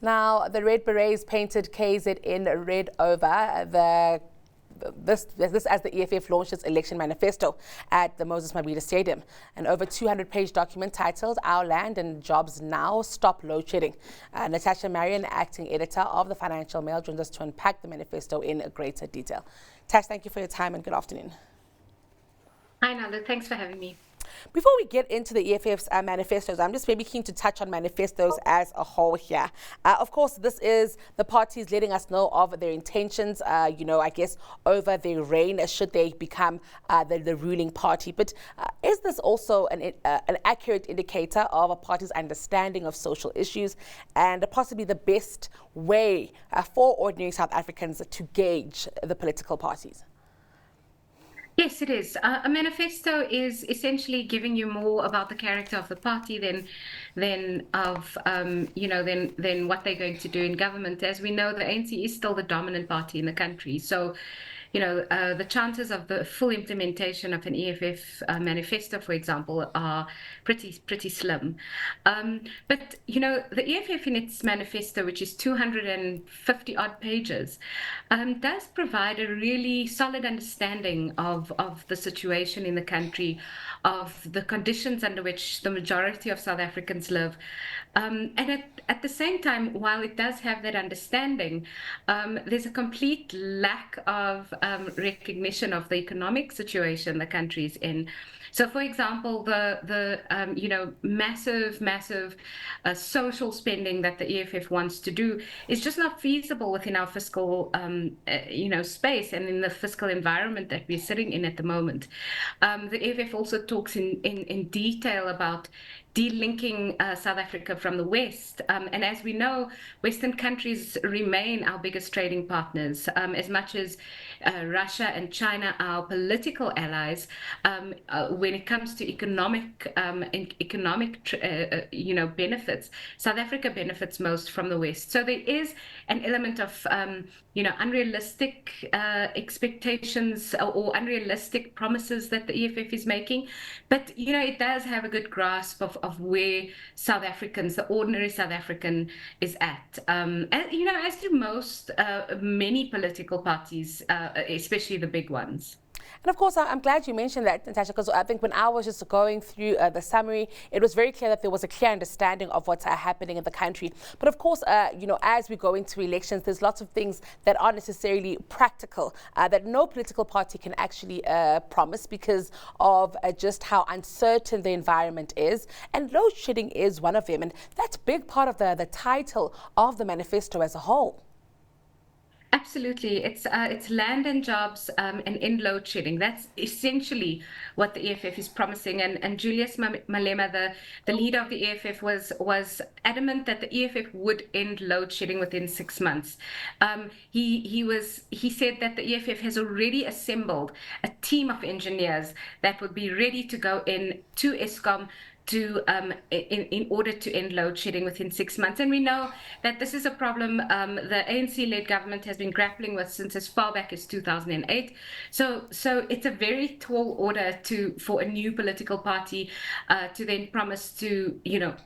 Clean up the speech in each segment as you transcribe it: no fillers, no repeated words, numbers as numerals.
Now, the Red Berets painted KZN red over this as the EFF launched its election manifesto at the Moses Mabhida Stadium. An over 200-page document titled Our Land and Jobs Now, Stop Load Shedding. Natasha Marrian, acting editor of the Financial Mail, joins us to unpack the manifesto in greater detail. Tash, thank you for your time and good afternoon. Hi, Nala. Thanks for having me. Before we get into the EFF's manifestos, I'm just maybe keen to touch on manifestos as a whole here. Of course, this is the parties letting us know of their intentions, I guess, over their reign, should they become the ruling party. But is this also an accurate indicator of a party's understanding of social issues and possibly the best way for ordinary South Africans to gauge the political parties? Yes, it is. A manifesto is essentially giving you more about the character of the party than what they're going to do in government. As we know, the ANC is still the dominant party in the country. So, the chances of the full implementation of an EFF manifesto, for example, are pretty slim. But the EFF in its manifesto, which is 250 odd pages, does provide a really solid understanding of the situation in the country, of the conditions under which the majority of South Africans live. And at the same time, while it does have that understanding, there's a complete lack of recognition of the economic situation the country is in. So, for example, the massive social spending that the EFF wants to do is just not feasible within our fiscal space and in the fiscal environment that we're sitting in at the moment. The EFF also talks in detail about delinking South Africa from the West. And as we know, Western countries remain our biggest trading partners, as much as Russia and China are our political allies. When it comes to economic benefits, South Africa benefits most from the West. So there is an element of unrealistic expectations or unrealistic promises that the EFF is making. But it does have a good grasp of where South Africans, the ordinary South African, is at. As do many political parties, especially the big ones. And of course, I'm glad you mentioned that, Natasha, because I think when I was just going through the summary, it was very clear that there was a clear understanding of what's happening in the country. But of course, as we go into elections, there's lots of things that aren't necessarily practical, that no political party can actually promise because of just how uncertain the environment is. And load shedding is one of them. And that's a big part of the title of the manifesto as a whole. Absolutely. It's land and jobs and end load shedding. That's essentially what the EFF is promising. And Julius Malema, the leader of the EFF, was adamant that the EFF would end load shedding within 6 months. He said that the EFF has already assembled a team of engineers that would be ready to go in to Eskom in order to end load shedding within 6 months. And we know that this is a problem the ANC-led government has been grappling with since as far back as 2008. So it's a very tall order for a new political party to then promise to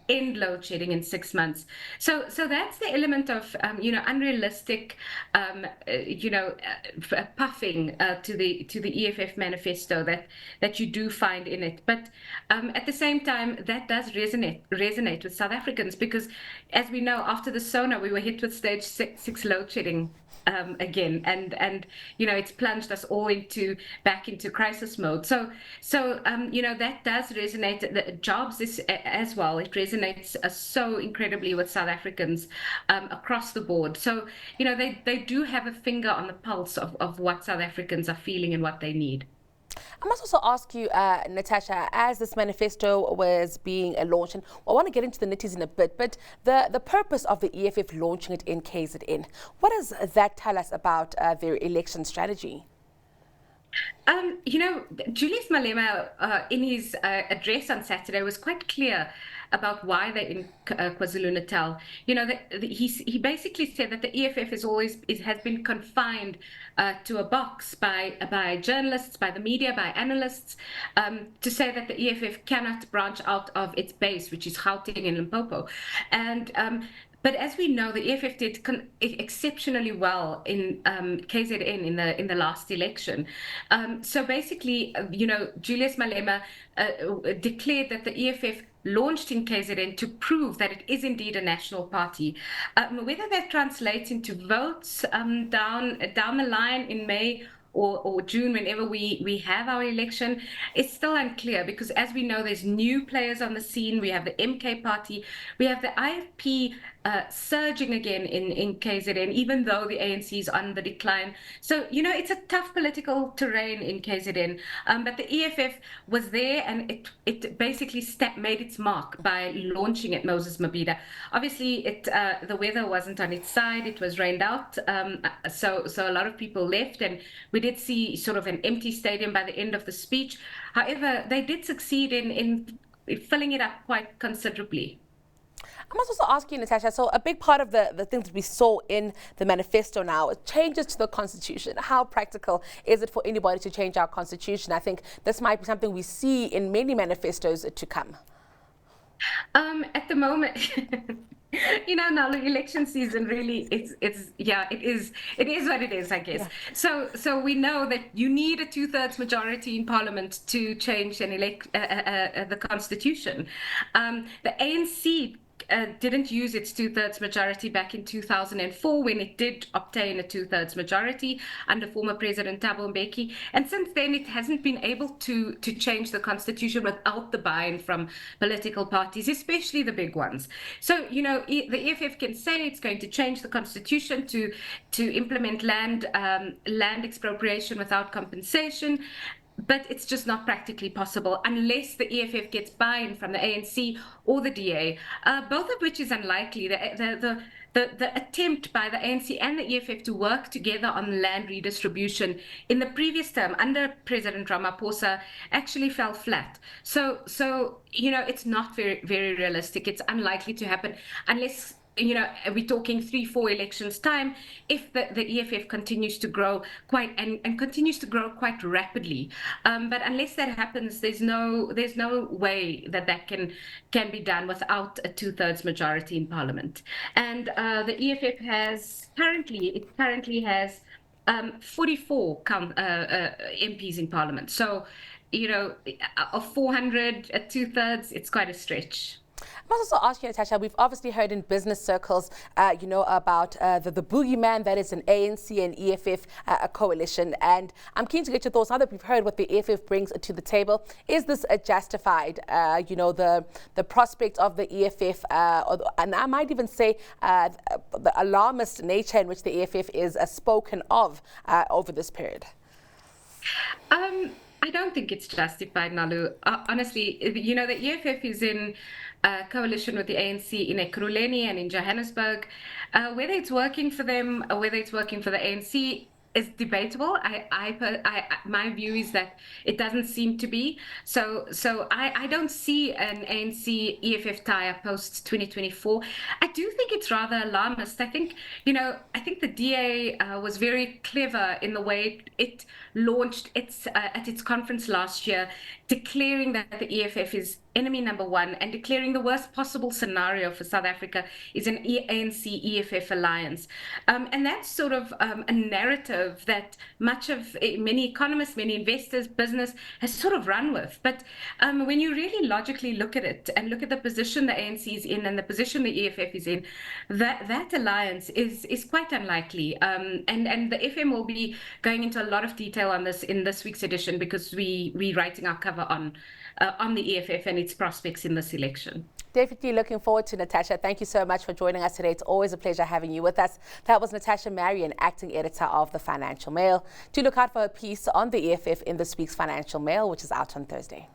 end load shedding in 6 months. So that's the element of unrealistic puffing to the EFF manifesto that you do find in it. But at the same time, that does resonate with South Africans because, as we know, after the SONA, we were hit with stage 6 load shedding again, and it's plunged us all back into crisis mode. So that does resonate. The jobs as well. It resonates so incredibly with South Africans across the board. So they do have a finger on the pulse of what South Africans are feeling and what they need. I must also ask you, Natasha, as this manifesto was being launched, and I want to get into the nitties in a bit, but the purpose of the EFF launching it in KZN, what does that tell us about their election strategy? Julius Malema, in his address on Saturday, was quite clear about why they're in KwaZulu-Natal. He basically said that the EFF has been confined to a box by journalists, by the media, by analysts, to say that the EFF cannot branch out of its base, which is Gauteng and Limpopo. And But as we know, the EFF did exceptionally well in KZN in the last election. So basically, Julius Malema declared that the EFF launched in KZN to prove that it is indeed a national party. Whether that translates into votes down the line in May or June, whenever we have our election, it's still unclear, because as we know, there's new players on the scene. We have the MK party, we have the IFP surging again in KZN, even though the ANC is on the decline. So, it's a tough political terrain in KZN, but the EFF was there, and it basically made its mark by launching at Moses Mabhida. Obviously, the weather wasn't on its side. It was rained out, so a lot of people left, and we did see sort of an empty stadium by the end of the speech. However, they did succeed in filling it up quite considerably. I must also ask you, Natasha, so a big part of the things that we saw in the manifesto now, changes to the constitution. How practical is it for anybody to change our constitution? I think this might be something we see in many manifestos to come. At the moment, now the election season really, it is what it is, I guess. Yeah. So we know that you need a 2/3 majority in parliament to change and elect the constitution. The ANC didn't use its 2/3 majority back in 2004 when it did obtain a 2/3 majority under former President Thabo Mbeki, and since then it hasn't been able to change the constitution without the buy-in from political parties, especially the big ones. So the EFF can say it's going to change the constitution to implement land expropriation without compensation, but it's just not practically possible unless the EFF gets buy-in from the ANC or the DA, both of which is unlikely. The attempt by the ANC and the EFF to work together on land redistribution in the previous term under President Ramaphosa actually fell flat. So it's not very, very realistic. It's unlikely to happen unless, we're talking 3-4 elections time, if the EFF continues to grow and continues to grow quite rapidly. But unless that happens, there's no way that can be done without a 2/3 majority in parliament. And the EFF currently has 44 MPs in parliament. So, of 400 at 2/3, it's quite a stretch. I must also ask you, Natasha, we've obviously heard in business circles, about the boogeyman that is an ANC and EFF coalition. And I'm keen to get your thoughts now that we've heard what the EFF brings to the table. Is this justified, the prospect of the EFF, and I might even say the alarmist nature in which the EFF is spoken of over this period? I don't think it's justified, Nalu. Honestly, the EFF is in coalition with the ANC in Ekurhuleni and in Johannesburg. Whether it's working for them or whether it's working for the ANC is debatable. My view is that it doesn't seem to be. So I don't see an ANC EFF tie-up post 2024. I do think it's rather alarmist. I think the DA was very clever in the way it launched at its conference last year, declaring that the EFF is enemy number one and declaring the worst possible scenario for South Africa is an ANC-EFF alliance. And that's sort of a narrative that many economists, many investors, business has sort of run with. But when you really logically look at it and look at the position the ANC is in and the position the EFF is in, that alliance is quite unlikely. And the FM will be going into a lot of detail on this in this week's edition, because we're writing our cover on the EFF and its prospects in this election. Definitely looking forward to Natasha. Thank you so much for joining us today. It's always a pleasure having you with us. That was Natasha Marrian, acting editor of the Financial Mail. Do look out for a piece on the EFF in this week's Financial Mail, which is out on Thursday.